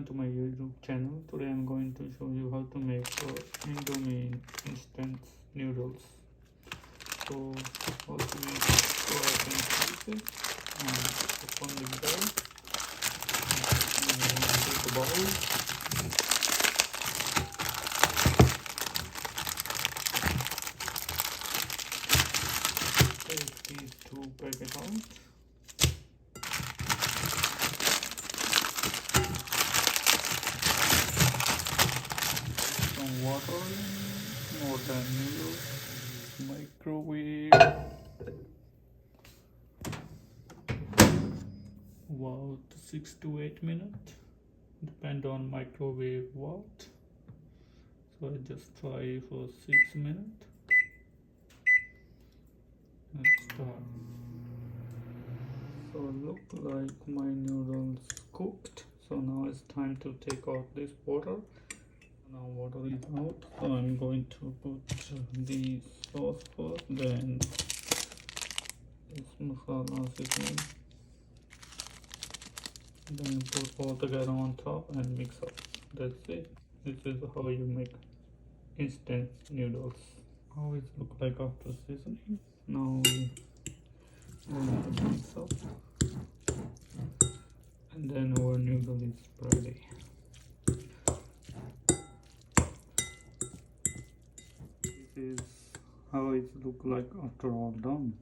everyone to my YouTube channel. Today I'm going to show you how to make Indomie instant noodles. So first we go ahead and pieces and open the bowl. Take a bowl. Take these two packets out. Water, more than noodles, microwave, about 6 to 8 minutes, depend on microwave watt. So I just try for 6 minutes. Let's start. So look like my noodles cooked. So now it's time to take out this water. Now water is out, so I'm going to put the sauce first, then this masala seasoning, then put all together on top and mix up. That's it. This is how you make instant noodles. How it look like after seasoning. Now we going to mix up, and then our noodle is ready. Is how it look like after all done.